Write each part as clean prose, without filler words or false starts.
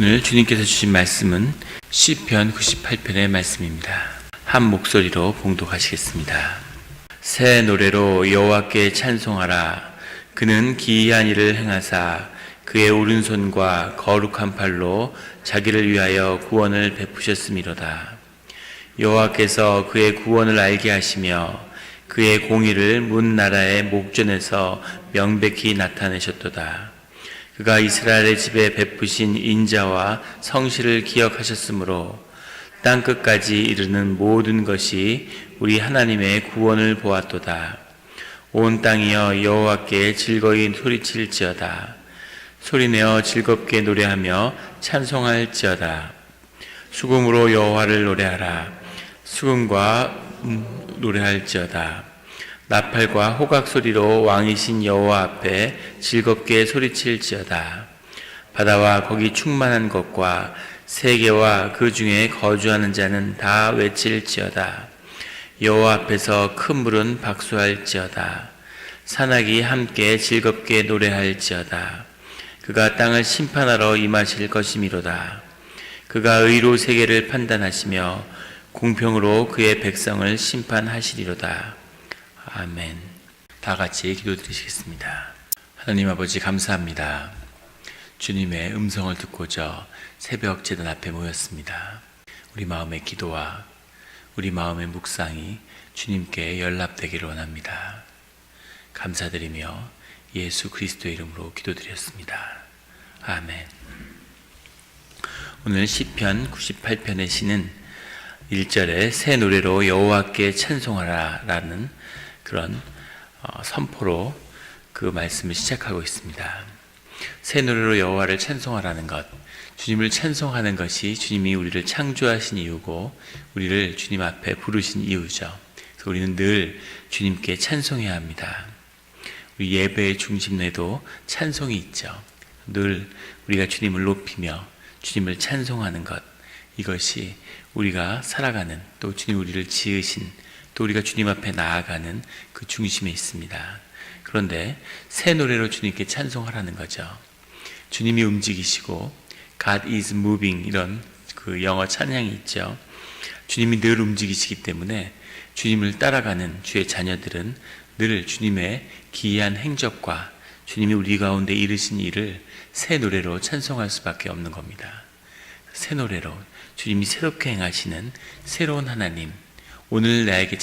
오늘 주님께서 주신 말씀은 시편 98편의 말씀입니다. 한 목소리로 봉독하시겠습니다. 새 노래로 여호와께 찬송하라. 그는 기이한 일을 행하사 그의 오른손과 거룩한 팔로 자기를 위하여 구원을 베푸셨음이로다. 여호와께서 그의 구원을 알게 하시며 그의 공의를 문 나라의 목전에서 명백히 나타내셨도다. 그가 이스라엘의 집에 베푸신 인자와 성실을 기억하셨으므로 땅끝까지 이르는 모든 것이 우리 하나님의 구원을 보았도다. 온 땅이여 여호와께 즐거이 소리칠지어다. 소리내어 즐겁게 노래하며 찬송할지어다. 수금으로 여호와를 노래하라. 수금과 노래할지어다. 나팔과 호각 소리로 왕이신 여호와 앞에 즐겁게 소리칠지어다. 바다와 거기 충만한 것과 세계와 그 중에 거주하는 자는 다 외칠지어다. 여호와 앞에서 큰 물은 박수할지어다. 산악이 함께 즐겁게 노래할지어다. 그가 땅을 심판하러 임하실 것이미로다. 그가 의로 세계를 판단하시며 공평으로 그의 백성을 심판하시리로다. 아멘. 다 같이 기도드리시겠습니다. 하나님 아버지 감사합니다. 주님의 음성을 듣고자 새벽 제단 앞에 모였습니다. 우리 마음의 기도와 우리 마음의 묵상이 주님께 연락되기를 원합니다. 감사드리며 예수 그리스도의 이름으로 기도드렸습니다. 아멘. 오늘 시편 98편의 시는 1절에 새 노래로 여호와께 찬송하라 라는 그런 선포로 그 말씀을 시작하고 있습니다. 새 노래로 여호와를 찬송하라는 것, 주님을 찬송하는 것이 주님이 우리를 창조하신 이유고 우리를 주님 앞에 부르신 이유죠. 그래서 우리는 늘 주님께 찬송해야 합니다. 우리 예배의 중심에도 찬송이 있죠. 늘 우리가 주님을 높이며 주님을 찬송하는 것, 이것이 우리가 살아가는, 또 주님 우리를 지으신, 또 우리가 주님 앞에 나아가는 그 중심에 있습니다. 그런데 새 노래로 주님께 찬송하라는 거죠. 주님이 움직이시고 God is moving, 이런 그 영어 찬양이 있죠. 주님이 늘 움직이시기 때문에 주님을 따라가는 주의 자녀들은 늘 주님의 기이한 행적과 주님이 우리 가운데 이루신 일을 새 노래로 찬송할 수밖에 없는 겁니다. 새 노래로 주님이 새롭게 행하시는 새로운 하나님, 오늘 나에게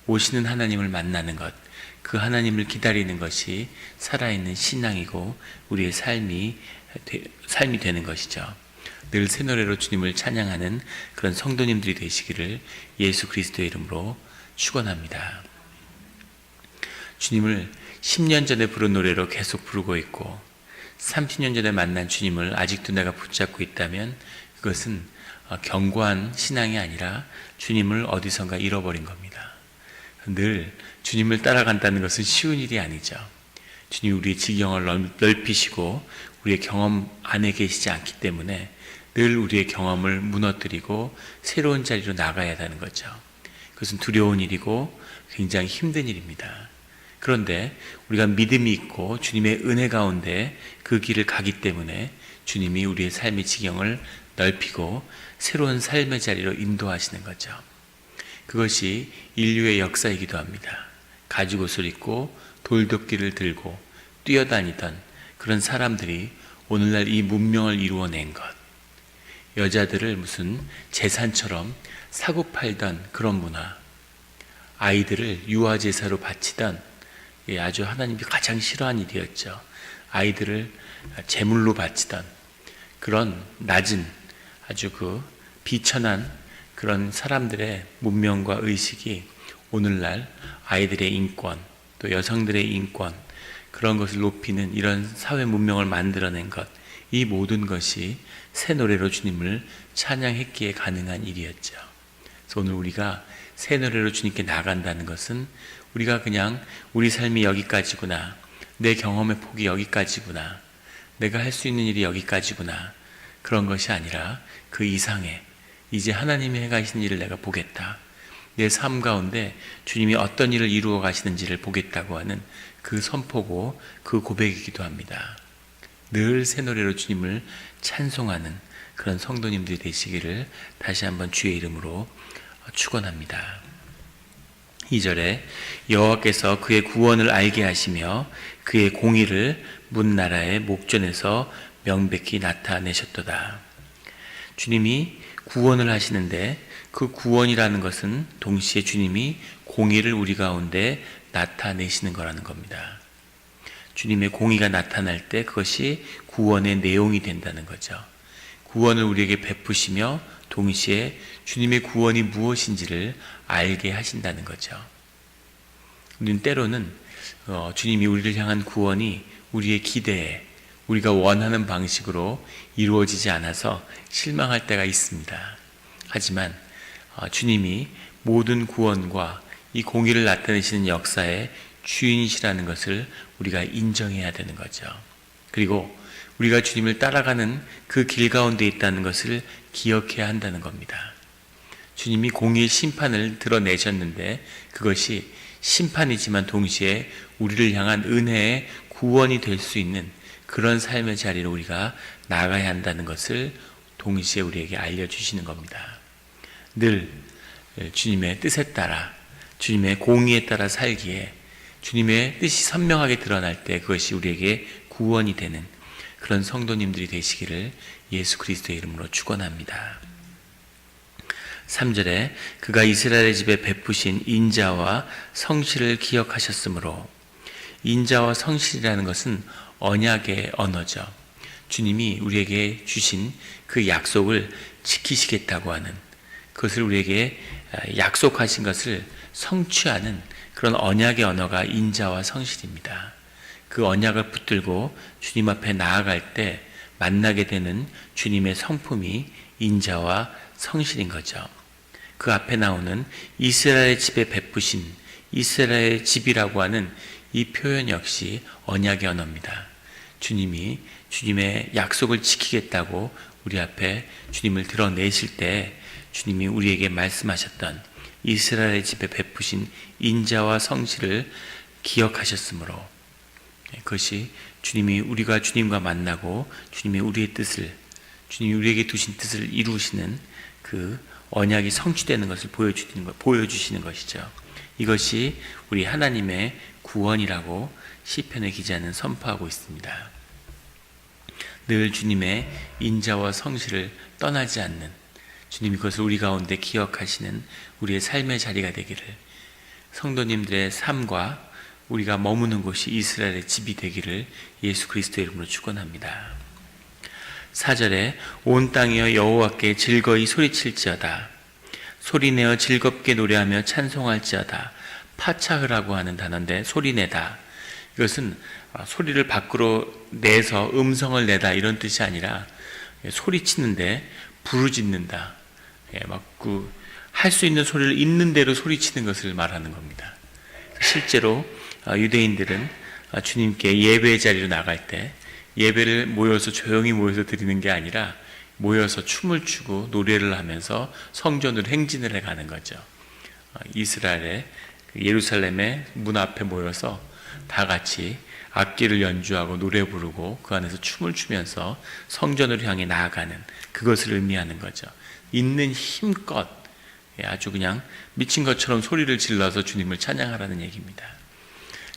오시는 하나님을 만나는 것, 그 하나님을 기다리는 것이 살아있는 신앙이고 우리의 삶이 되는 것이죠. 늘 새 노래로 주님을 찬양하는 그런 성도님들이 되시기를 예수 그리스도의 이름으로 축원합니다. 주님을 10년 전에 부른 노래로 계속 부르고 있고 30년 전에 만난 주님을 아직도 내가 붙잡고 있다면 그것은 견고한 신앙이 아니라 주님을 어디선가 잃어버린 겁니다. 늘 주님을 따라간다는 것은 쉬운 일이 아니죠. 주님이 우리의 지경을 넓히시고 우리의 경험 안에 계시지 않기 때문에 늘 우리의 경험을 무너뜨리고 새로운 자리로 나가야 하는 거죠. 그것은 두려운 일이고 굉장히 힘든 일입니다. 그런데 우리가 믿음이 있고 주님의 은혜 가운데 그 길을 가기 때문에 주님이 우리의 삶의 지경을 넓히고 새로운 삶의 자리로 인도하시는 거죠. 그것이 인류의 역사이기도 합니다. 가죽옷을 입고 돌도끼를 들고 뛰어다니던 그런 사람들이 오늘날 이 문명을 이루어낸 것, 여자들을 무슨 재산처럼 사고 팔던 그런 문화, 아이들을 유아제사로 바치던, 아주 하나님이 가장 싫어하는 일이었죠. 아이들을 제물로 바치던 그런 낮은 아주 그 비천한 그런 사람들의 문명과 의식이 오늘날 아이들의 인권, 또 여성들의 인권, 그런 것을 높이는 이런 사회 문명을 만들어낸 것, 이 모든 것이 새 노래로 주님을 찬양했기에 가능한 일이었죠. 그래서 오늘 우리가 새 노래로 주님께 나간다는 것은 우리가 그냥 우리 삶이 여기까지구나, 내 경험의 폭이 여기까지구나, 내가 할 수 있는 일이 여기까지구나, 그런 것이 아니라 그 이상의, 이제 하나님이 행하신 일을 내가 보겠다, 내 삶 가운데 주님이 어떤 일을 이루어 가시는지를 보겠다고 하는 그 선포고 그 고백이기도 합니다. 늘 새 노래로 주님을 찬송하는 그런 성도님들이 되시기를 다시 한번 주의 이름으로 축원합니다. 2절에 여호와께서 그의 구원을 알게 하시며 그의 공의를 문 나라의 목전에서 명백히 나타내셨도다. 주님이 구원을 하시는데 그 구원이라는 것은 동시에 주님이 공의를 우리 가운데 나타내시는 거라는 겁니다. 주님의 공의가 나타날 때 그것이 구원의 내용이 된다는 거죠. 구원을 우리에게 베푸시며 동시에 주님의 구원이 무엇인지를 알게 하신다는 거죠. 우리는 때로는 주님이 우리를 향한 구원이 우리의 기대에 우리가 원하는 방식으로 이루어지지 않아서 실망할 때가 있습니다. 하지만 주님이 모든 구원과 이 공의를 나타내시는 역사의 주인이시라는 것을 우리가 인정해야 되는 거죠. 그리고 우리가 주님을 따라가는 그 길 가운데 있다는 것을 기억해야 한다는 겁니다. 주님이 공의의 심판을 드러내셨는데 그것이 심판이지만 동시에 우리를 향한 은혜의 구원이 될 수 있는 그런 삶의 자리로 우리가 나아가야 한다는 것을 동시에 우리에게 알려주시는 겁니다. 늘 주님의 뜻에 따라 주님의 공의에 따라 살기에 주님의 뜻이 선명하게 드러날 때 그것이 우리에게 구원이 되는 그런 성도님들이 되시기를 예수 그리스도의 이름으로 축원합니다. 3절에 그가 이스라엘의 집에 베푸신 인자와 성실을 기억하셨으므로, 인자와 성실이라는 것은 언약의 언어죠. 주님이 우리에게 주신 그 약속을 지키시겠다고 하는, 그것을 우리에게 약속하신 것을 성취하는 그런 언약의 언어가 인자와 성실입니다. 그 언약을 붙들고 주님 앞에 나아갈 때 만나게 되는 주님의 성품이 인자와 성실인 거죠. 그 앞에 나오는 이스라엘의 집에 베푸신, 이스라엘의 집이라고 하는 이 표현 역시 언약의 언어입니다. 주님이 주님의 약속을 지키겠다고 우리 앞에 주님을 드러내실 때 주님이 우리에게 말씀하셨던 이스라엘의 집에 베푸신 인자와 성실을 기억하셨으므로, 그것이 주님이 우리가 주님과 만나고 주님이 우리의 뜻을, 주님이 우리에게 두신 뜻을 이루시는 그 언약이 성취되는 것을 보여주시는 것이죠. 이것이 우리 하나님의 구원이라고 시편의 기자는 선포하고 있습니다. 늘 주님의 인자와 성실을 떠나지 않는, 주님이 그것을 우리 가운데 기억하시는 우리의 삶의 자리가 되기를, 성도님들의 삶과 우리가 머무는 곳이 이스라엘의 집이 되기를 예수 그리스도의 이름으로 축원합니다. 4절에 온 땅이여 여호와께 즐거이 소리칠지어다, 소리내어 즐겁게 노래하며 찬송할지어다. 파차흐라고 하는 단어인데 소리내다, 이것은 소리를 밖으로 내서 음성을 내다 이런 뜻이 아니라 소리치는데 부르짖는다, 할 수 있는 소리를 있는 대로 소리치는 것을 말하는 겁니다. 실제로 유대인들은 주님께 예배의 자리로 나갈 때 예배를 조용히 모여서 드리는 게 아니라 모여서 춤을 추고 노래를 하면서 성전으로 행진을 해가는 거죠. 이스라엘의 예루살렘의 문 앞에 모여서 다 같이 악기를 연주하고 노래 부르고 그 안에서 춤을 추면서 성전으로 향해 나아가는, 그것을 의미하는 거죠. 있는 힘껏 아주 그냥 미친 것처럼 소리를 질러서 주님을 찬양하라는 얘기입니다.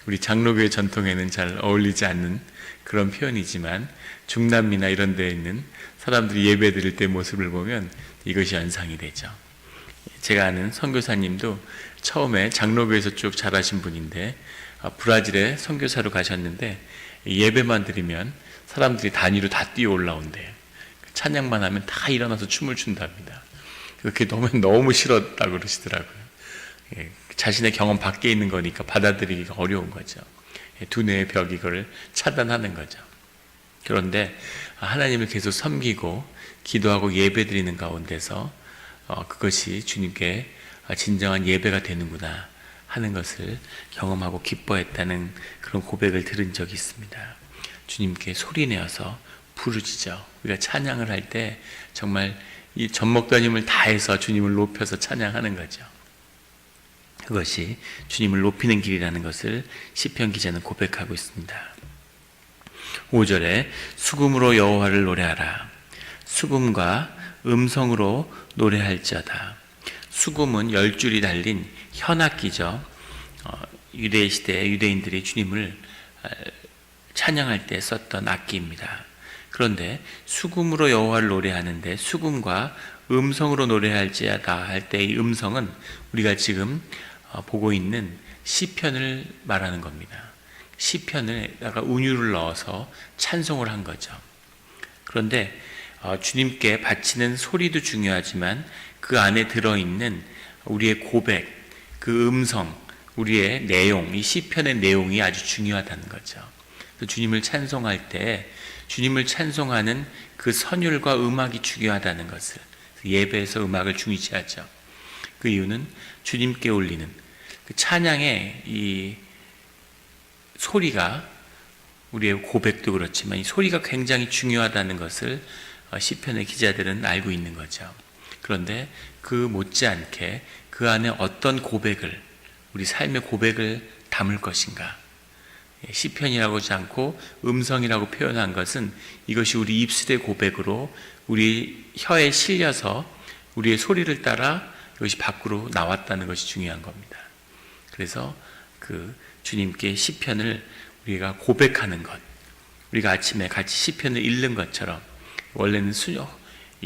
우리 장로교의 전통에는 잘 어울리지 않는 그런 표현이지만 중남미나 이런 데에 있는 사람들이 예배 드릴 때 모습을 보면 이것이 연상이 되죠. 제가 아는 선교사님도 처음에 장로교에서 쭉 자라신 분인데 브라질에 선교사로 가셨는데 예배만 드리면 사람들이 단위로 다 뛰어 올라온대요. 찬양만 하면 다 일어나서 춤을 춘답니다. 그게 너무 싫었다고 그러시더라고요. 자신의 경험 밖에 있는 거니까 받아들이기가 어려운 거죠. 두뇌의 벽이 이걸 차단하는 거죠. 그런데 하나님을 계속 섬기고 기도하고 예배드리는 가운데서 그것이 주님께 진정한 예배가 되는구나 하는 것을 경험하고 기뻐했다는 그런 고백을 들은 적이 있습니다. 주님께 소리내어서 부르짖어, 우리가 찬양을 할 때 정말 이 젖먹던 힘을 다해서 주님을 높여서 찬양하는 거죠. 그것이 주님을 높이는 길이라는 것을 시편 기자는 고백하고 있습니다. 5절에 수금으로 여호와를 노래하라. 수금과 음성으로 노래할지어다. 수금은 10줄이 달린 현악기죠. 유대 시대에 유대인들이 주님을 찬양할 때 썼던 악기입니다. 그런데 수금으로 여호와를 노래하는데 수금과 음성으로 노래할지어다 할 때 이 음성은 우리가 지금 보고 있는 시편을 말하는 겁니다. 시편에다가 운율을 넣어서 찬송을 한 거죠. 그런데 주님께 바치는 소리도 중요하지만 그 안에 들어있는 우리의 고백, 그 음성, 우리의 내용, 이 시편의 내용이 아주 중요하다는 거죠. 주님을 찬송할 때 주님을 찬송하는 그 선율과 음악이 중요하다는 것을, 예배에서 음악을 중시하죠. 그 이유는 주님께 올리는 그 찬양의 이 소리가, 우리의 고백도 그렇지만 이 소리가 굉장히 중요하다는 것을 시편의 기자들은 알고 있는 거죠. 그런데 그 못지않게 그 안에 어떤 고백을, 우리 삶의 고백을 담을 것인가, 시편이라고 하지 않고 음성이라고 표현한 것은 이것이 우리 입술의 고백으로 우리 혀에 실려서 우리의 소리를 따라 이것이 밖으로 나왔다는 것이 중요한 겁니다. 그래서 그 주님께 시편을 우리가 고백하는 것, 우리가 아침에 같이 시편을 읽는 것처럼 원래는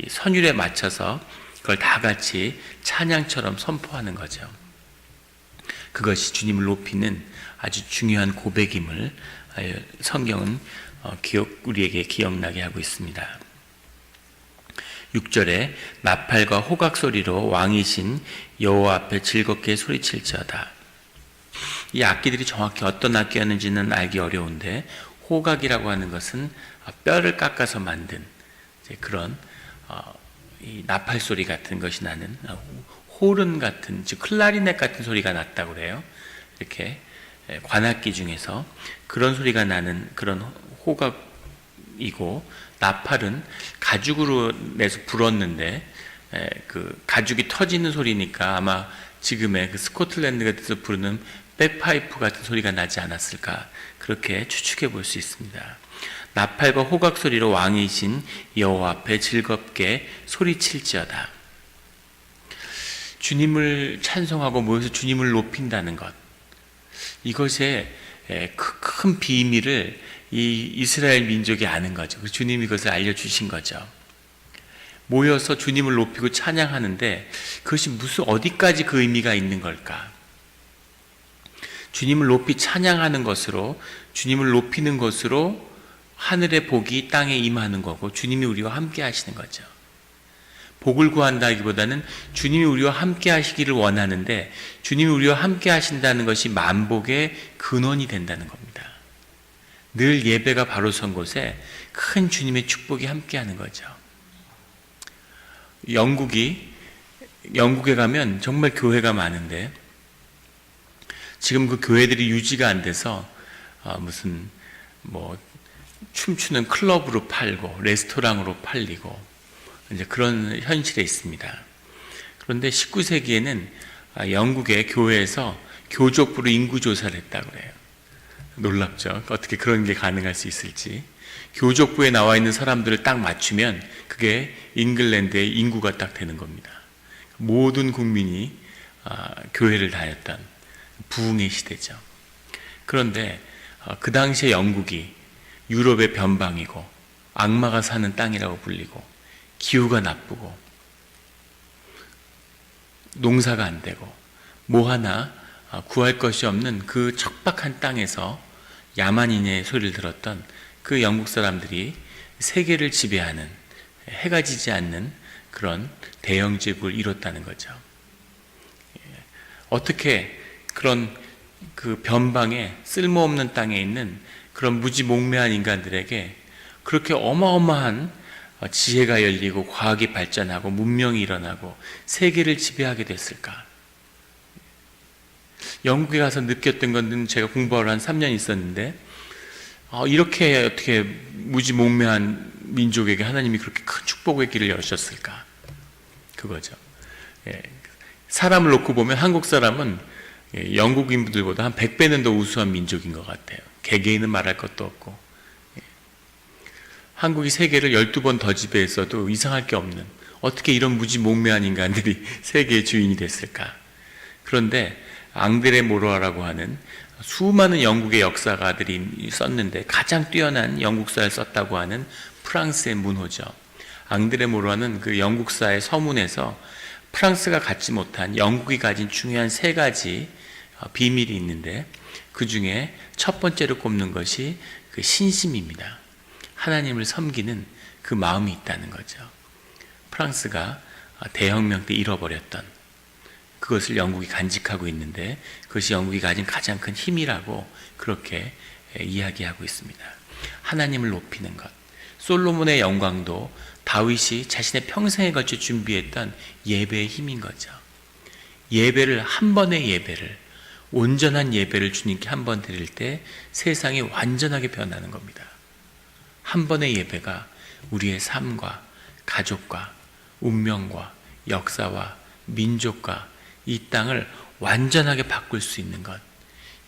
선율에 맞춰서 그걸 다 같이 찬양처럼 선포하는 거죠. 그것이 주님을 높이는 아주 중요한 고백임을 성경은 우리에게 기억나게 하고 있습니다. 6절에 나팔과 호각 소리로 왕이신 여호와 앞에 즐겁게 소리칠지어다. 이 악기들이 정확히 어떤 악기였는지는 알기 어려운데, 호각이라고 하는 것은 뼈를 깎아서 만든 그런 이 나팔 소리 같은 것이 나는, 호른 같은, 즉 클라리넷 같은 소리가 났다고 그래요. 이렇게 관악기 중에서 그런 소리가 나는 그런 호각이고, 나팔은 가죽으로 내서 불었는데 그 가죽이 터지는 소리니까 아마 지금의 그 스코틀랜드 같은 데서 부르는 백파이프 같은 소리가 나지 않았을까, 그렇게 추측해 볼 수 있습니다. 나팔과 호각 소리로 왕이신 여호와 앞에 즐겁게 소리칠지어다. 주님을 찬송하고 모여서 주님을 높인다는 것, 이것의 큰 비밀을 이 이스라엘 민족이 아는 거죠. 주님이 그것을 알려주신 거죠. 모여서 주님을 높이고 찬양하는데 그것이 어디까지 그 의미가 있는 걸까? 주님을 높이 찬양하는 것으로, 주님을 높이는 것으로 하늘의 복이 땅에 임하는 거고, 주님이 우리와 함께 하시는 거죠. 복을 구한다기보다는 주님이 우리와 함께 하시기를 원하는데, 주님이 우리와 함께 하신다는 것이 만복의 근원이 된다는 겁니다. 늘 예배가 바로 선 곳에 큰 주님의 축복이 함께 하는 거죠. 영국에 가면 정말 교회가 많은데, 지금 그 교회들이 유지가 안 돼서 무슨 춤추는 클럽으로 팔고 레스토랑으로 팔리고 이제 그런 현실에 있습니다. 그런데 19세기에는 영국의 교회에서 교족부로 인구조사를 했다고 그래요. 놀랍죠? 어떻게 그런 게 가능할 수 있을지. 교족부에 나와 있는 사람들을 딱 맞추면 그게 잉글랜드의 인구가 딱 되는 겁니다. 모든 국민이 교회를 다녔던 부흥의 시대죠. 그런데 그 당시에 영국이 유럽의 변방이고 악마가 사는 땅이라고 불리고 기후가 나쁘고 농사가 안 되고 뭐 하나 구할 것이 없는 그 척박한 땅에서 야만인의 소리를 들었던 그 영국 사람들이 세계를 지배하는, 해가 지지 않는 그런 대영 제국을 이뤘다는 거죠. 어떻게 그런 그 변방에 쓸모없는 땅에 있는 그런 무지몽매한 인간들에게 그렇게 어마어마한 지혜가 열리고 과학이 발전하고 문명이 일어나고 세계를 지배하게 됐을까? 영국에 가서 느꼈던 것은, 제가 공부하러 한 3년 있었는데 이렇게 어떻게 무지몽매한 민족에게 하나님이 그렇게 큰 축복의 길을 여셨을까? 그거죠. 사람을 놓고 보면 한국 사람은 영국인들보다 한 100배는 더 우수한 민족인 것 같아요. 개개인은 말할 것도 없고. 한국이 세계를 12번 더 지배했어도 이상할 게 없는, 어떻게 이런 무지몽매한 인간들이 세계의 주인이 됐을까? 그런데 앙드레 모로아라고 하는 수많은 영국의 역사가들이 썼는데 가장 뛰어난 영국사를 썼다고 하는 프랑스의 문호죠. 앙드레 모로아는 그 영국사의 서문에서 프랑스가 갖지 못한 영국이 가진 중요한 세 가지 비밀이 있는데, 그 중에 첫 번째로 꼽는 것이 그 신심입니다. 하나님을 섬기는 그 마음이 있다는 거죠. 프랑스가 대혁명 때 잃어버렸던 그것을 영국이 간직하고 있는데, 그것이 영국이 가진 가장 큰 힘이라고 그렇게 이야기하고 있습니다. 하나님을 높이는 것. 솔로몬의 영광도 다윗이 자신의 평생에 걸쳐 준비했던 예배의 힘인 거죠. 예배를, 한 번의 예배를, 온전한 예배를 주님께 한 번 드릴 때 세상이 완전하게 변하는 겁니다. 한 번의 예배가 우리의 삶과 가족과 운명과 역사와 민족과 이 땅을 완전하게 바꿀 수 있는 것,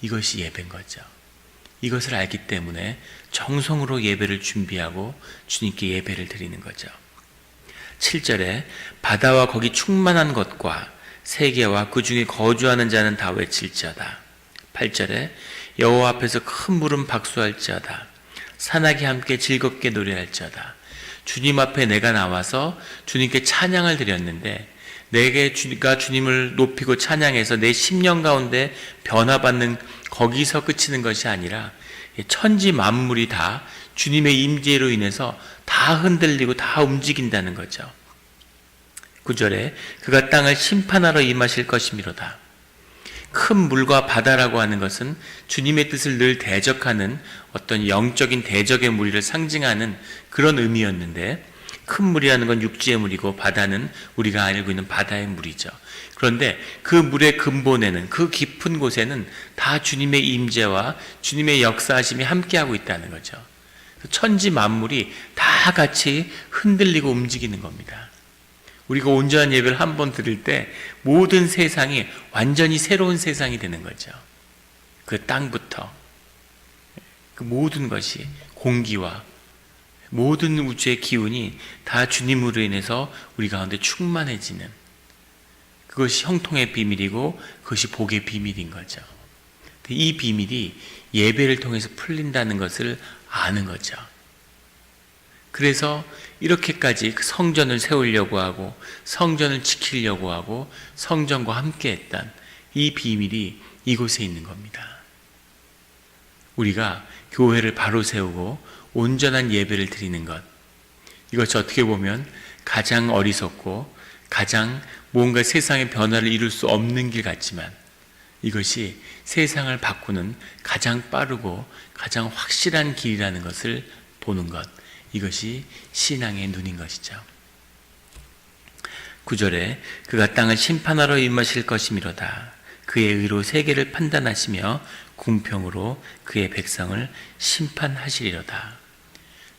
이것이 예배인 거죠. 이것을 알기 때문에 정성으로 예배를 준비하고 주님께 예배를 드리는 거죠. 7절에 바다와 거기 충만한 것과 세계와 그 중에 거주하는 자는 다 외칠지어다. 8절에 여호와 앞에서 큰 물음 박수할지어다. 산악이 함께 즐겁게 노래할지어다. 주님 앞에 내가 나와서 주님께 찬양을 드렸는데, 내가 주님을 높이고 찬양해서 내 심령 가운데 변화받는 거기서 그치는 것이 아니라 천지 만물이 다 주님의 임재로 인해서 다 흔들리고 다 움직인다는 거죠. 9절에 그가 땅을 심판하러 임하실 것이미로다. 큰 물과 바다라고 하는 것은 주님의 뜻을 늘 대적하는 어떤 영적인 대적의 무리를 상징하는 그런 의미였는데, 큰 물이라는 건 육지의 물이고 바다는 우리가 알고 있는 바다의 물이죠. 그런데 그 물의 근본에는, 그 깊은 곳에는 다 주님의 임재와 주님의 역사하심이 함께하고 있다는 거죠. 천지 만물이 다 같이 흔들리고 움직이는 겁니다. 우리가 온전한 예배를 한 번 드릴 때 모든 세상이 완전히 새로운 세상이 되는 거죠. 그 땅부터 그 모든 것이, 공기와 모든 우주의 기운이 다 주님으로 인해서 우리 가운데 충만해지는, 그것이 형통의 비밀이고 그것이 복의 비밀인 거죠. 이 비밀이 예배를 통해서 풀린다는 것을 아는 거죠. 그래서 이렇게까지 성전을 세우려고 하고 성전을 지키려고 하고 성전과 함께 했던 이 비밀이 이곳에 있는 겁니다. 우리가 교회를 바로 세우고 온전한 예배를 드리는 것, 이것이 어떻게 보면 가장 어리석고 가장 뭔가 세상의 변화를 이룰 수 없는 길 같지만, 이것이 세상을 바꾸는 가장 빠르고 가장 확실한 길이라는 것을 보는 것, 이것이 신앙의 눈인 것이죠. 9절에 그가 땅을 심판하러 임하실 것이미로다. 그의 의로 세계를 판단하시며 공평으로 그의 백성을 심판하시리로다.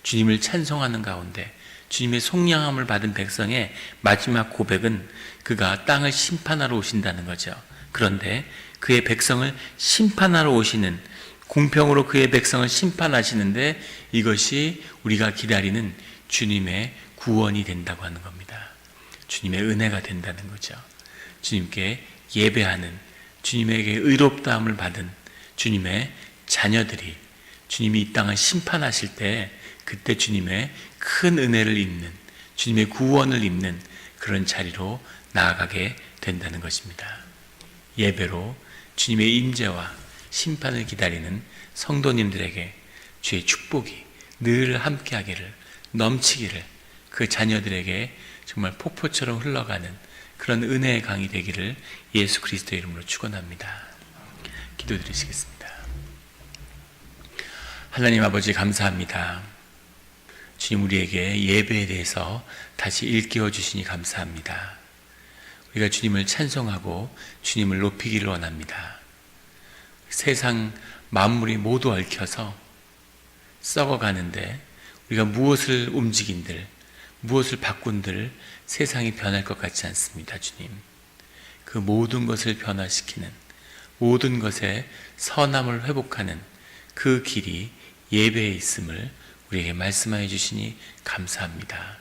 주님을 찬송하는 가운데 주님의 속량함을 받은 백성의 마지막 고백은 그가 땅을 심판하러 오신다는 거죠. 그런데 그의 백성을 심판하러 오시는, 공평으로 그의 백성을 심판하시는데, 이것이 우리가 기다리는 주님의 구원이 된다고 하는 겁니다. 주님의 은혜가 된다는 거죠. 주님께 예배하는, 주님에게 의롭다함을 받은 주님의 자녀들이 주님이 이 땅을 심판하실 때, 그때 주님의 큰 은혜를 입는, 주님의 구원을 입는 그런 자리로 나아가게 된다는 것입니다. 예배로 주님의 임재와 심판을 기다리는 성도님들에게 주의 축복이 늘 함께하기를, 넘치기를, 그 자녀들에게 정말 폭포처럼 흘러가는 그런 은혜의 강이 되기를 예수 그리스도의 이름으로 축원합니다. 기도드리시겠습니다. 하나님 아버지, 감사합니다. 주님, 우리에게 예배에 대해서 다시 일깨워 주시니 감사합니다. 우리가 주님을 찬송하고 주님을 높이기를 원합니다. 세상 만물이 모두 얽혀서 썩어가는데 우리가 무엇을 움직인들, 무엇을 바꾼들 세상이 변할 것 같지 않습니다. 주님, 그 모든 것을 변화시키는, 모든 것의 선함을 회복하는 그 길이 예배에 있음을 우리에게 말씀하여 주시니 감사합니다.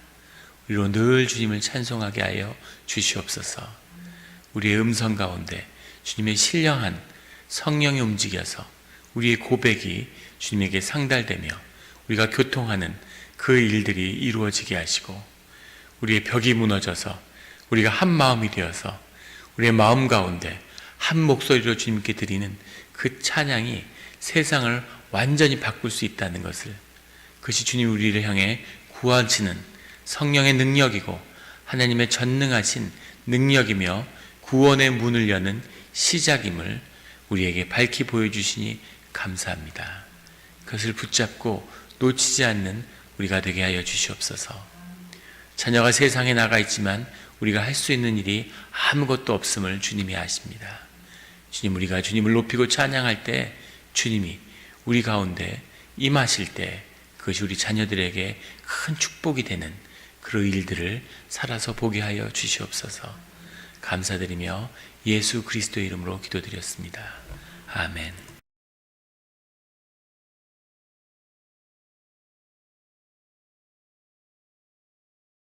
우리로 늘 주님을 찬송하게 하여 주시옵소서. 우리의 음성 가운데 주님의 신령한 성령이 움직여서 우리의 고백이 주님에게 상달되며 우리가 교통하는 그 일들이 이루어지게 하시고, 우리의 벽이 무너져서 우리가 한 마음이 되어서 우리의 마음 가운데 한 목소리로 주님께 드리는 그 찬양이 세상을 완전히 바꿀 수 있다는 것을, 그것이 주님 우리를 향해 구원치는 성령의 능력이고 하나님의 전능하신 능력이며 구원의 문을 여는 시작임을 우리에게 밝히 보여주시니 감사합니다. 그것을 붙잡고 놓치지 않는 우리가 되게 하여 주시옵소서. 자녀가 세상에 나가 있지만 우리가 할 수 있는 일이 아무것도 없음을 주님이 아십니다. 주님, 우리가 주님을 높이고 찬양할 때 주님이 우리 가운데 임하실 때 그것이 우리 자녀들에게 큰 축복이 되는 그런 일들을 살아서 보게 하여 주시옵소서. 감사드리며 예수 그리스도의 이름으로 기도드렸습니다. 아멘.